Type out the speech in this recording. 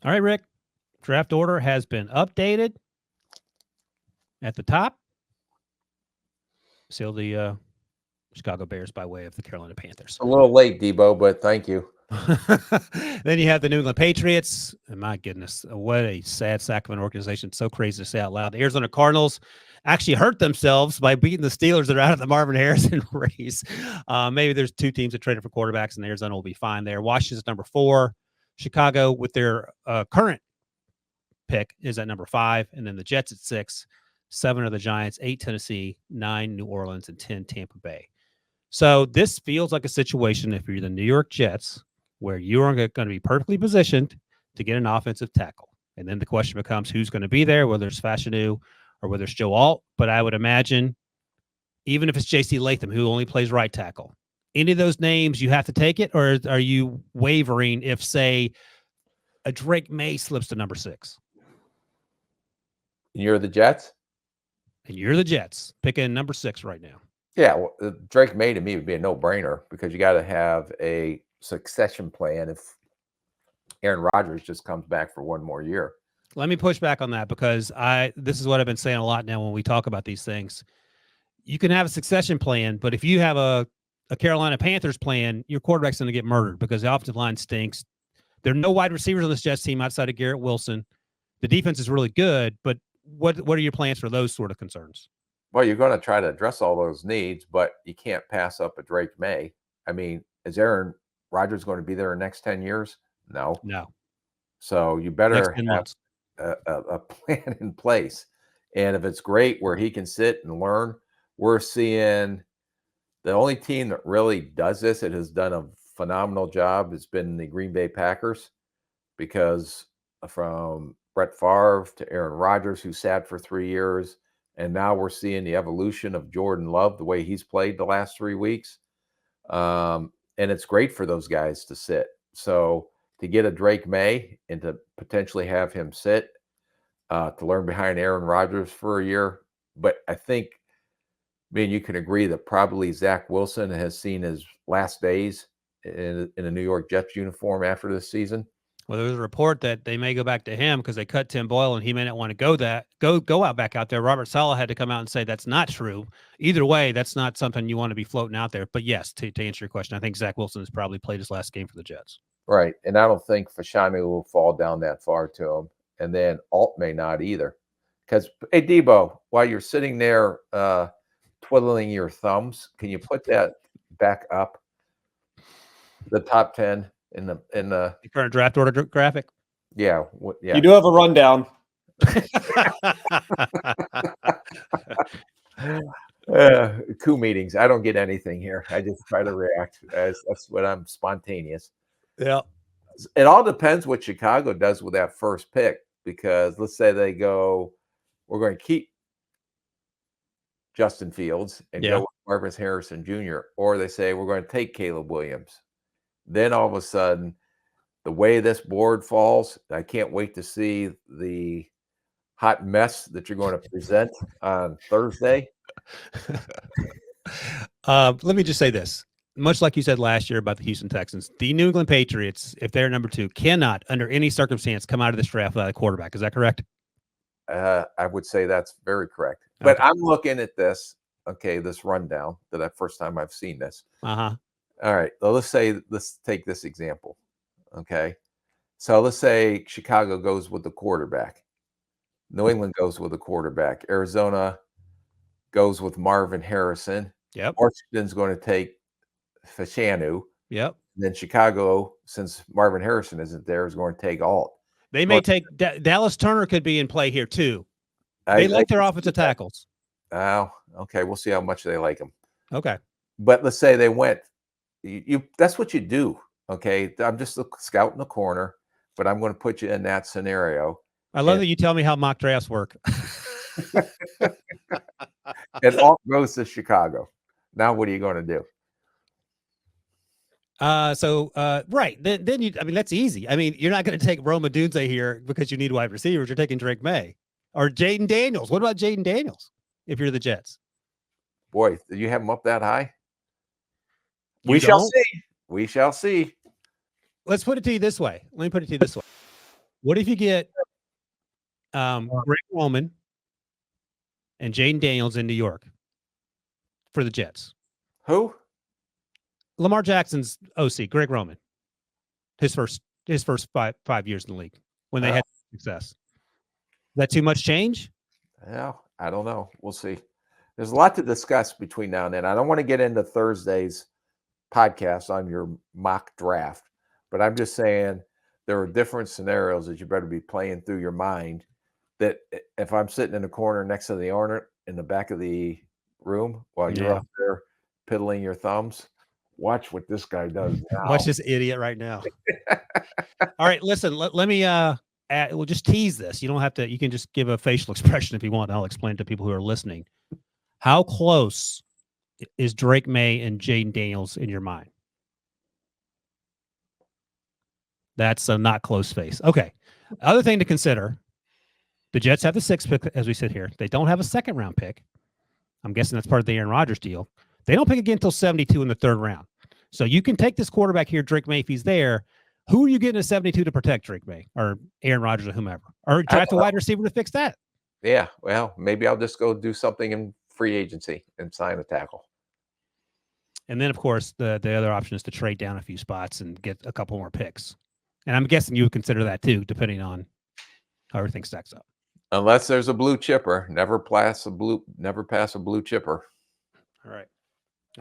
All right, Rick. Draft order has been updated. At the top, still the Chicago Bears by way of the Carolina Panthers. A little late, Debo, but thank you. Then you have the New England Patriots. And my goodness, what a sad sack of an organization. It's so crazy to say out loud. The Arizona Cardinals actually hurt themselves by beating the Steelers that are out of the Marvin Harrison race. Maybe there's two teams that traded for quarterbacks, and Arizona will be fine there. Washington's number 4. Chicago, with their current pick, is at number 5. And then the Jets at 6. 7 are the Giants, 8 Tennessee, 9 New Orleans, and 10 Tampa Bay. So this feels like a situation, if you're the New York Jets, where you are going to be perfectly positioned to get an offensive tackle. And then the question becomes who's going to be there, whether it's Fashanu or whether it's Joe Alt. But I would imagine, even if it's J.C. Latham, who only plays right tackle, any of those names, you have to take it, or are you wavering if, say, a Drake May slips to number 6? You're the Jets? And you're the Jets, picking number 6 right now. Yeah, well, Drake May to me would be a no-brainer because you got to have a succession plan if Aaron Rodgers just comes back for one more year. Let me push back on that because this is what I've been saying a lot now when we talk about these things. You can have a succession plan, but if you have a Carolina Panthers plan, your quarterback's going to get murdered because the offensive line stinks. There are no wide receivers on this Jets team outside of Garrett Wilson. The defense is really good, but what are your plans for those sort of concerns? Well, you're going to try to address all those needs, but you can't pass up a Drake May. I mean, is Aaron Rodgers going to be there in the next 10 years? No. So you better have a plan in place. And if it's great where he can sit and learn, we're seeing the only team that really does this, it has done a phenomenal job, has been the Green Bay Packers, because from Brett Favre to Aaron Rodgers, who sat for 3 years, and now we're seeing the evolution of Jordan Love, the way he's played the last 3 weeks. And it's great for those guys to sit. So to get a Drake May and to potentially have him sit, to learn behind Aaron Rodgers for a year. But I think, you can agree that probably Zach Wilson has seen his last days in a New York Jets uniform after this season. Well, there was a report that they may go back to him because they cut Tim Boyle and he may not want to go out back out there. Robert Saleh had to come out and say that's not true. Either way, that's not something you want to be floating out there. But yes, to answer your question, I think Zach Wilson has probably played his last game for the Jets. Right. And I don't think Fashanu will fall down that far to him. And then Alt may not either. Because, hey, Debo, while you're sitting there twiddling your thumbs, can you put that back up? The top 10 in the current draft order graphic. Yeah. You do have a rundown. Coup meetings. I don't get anything here. I just try to react. That's what I'm spontaneous. Yeah. It all depends what Chicago does with that first pick, because let's say they go, we're going to keep Justin Fields and go with Marvin Harrison Jr., or they say we're going to take Caleb Williams. Then all of a sudden, the way this board falls, I can't wait to see the hot mess that you're going to present on Thursday. Let me just say this. Much like you said last year about the Houston Texans, the New England Patriots, if they're number 2, cannot, under any circumstance, come out of this draft without a quarterback. Is that correct? I would say that's very correct. But I'm looking at this, this rundown that first time I've seen this. Uh-huh. All right. Well, let's take this example. Okay. So let's say Chicago goes with the quarterback. New England goes with a quarterback. Arizona goes with Marvin Harrison. Yep. Washington's going to take Fashanu. Yep. And then Chicago, since Marvin Harrison isn't there, is going to take Alt. They may take Dallas Turner could be in play here too. They like their offensive tackles. Oh, okay. We'll see how much they like them. Okay. But let's say they went. That's what you do. Okay. I'm just a scout in the corner, but I'm going to put you in that scenario. I love that you tell me how mock drafts work. And Alt goes to Chicago. Now what are you going to do? Right. Then you, that's easy. You're not going to take Roma Dunze here because you need wide receivers. You're taking Drake May or Jaden Daniels. What about Jaden Daniels if you're the Jets? Boy, do you have him up that high? We shall see. We shall see. Let's put it to you this way. Let me put it to you this way. What if you get Greg Roman and Jaden Daniels in New York for the Jets? Who? Lamar Jackson's OC, Greg Roman. His first 5 years in the league when they had success. Is that too much change? Yeah, I don't know. We'll see. There's a lot to discuss between now and then. I don't want to get into Thursday's podcast on your mock draft, but I'm just saying there are different scenarios that you better be playing through your mind. That if I'm sitting in the corner next to the owner in the back of the room while you're up there piddling your thumbs, watch what this guy does now. Watch this idiot right now. All right, listen, let me we'll just tease this. You don't have to, you can just give a facial expression if you want. I'll explain to people who are listening. How close is Drake May and Jaden Daniels in your mind? That's a not close face. Okay. Other thing to consider, the Jets have the 6th pick, as we sit here. They don't have a 2nd round pick. I'm guessing that's part of the Aaron Rodgers deal. They don't pick again until 72 in the 3rd round. So you can take this quarterback here, Drake May, if he's there. Who are you getting at 72 to protect Drake May or Aaron Rodgers or whomever? Or draft a wide receiver to fix that? Yeah, well, maybe I'll just go do something in free agency and sign a tackle. And then, of course, the other option is to trade down a few spots and get a couple more picks. And I'm guessing you would consider that too, depending on how everything stacks up. Unless there's a blue chipper, never pass a blue chipper. All right.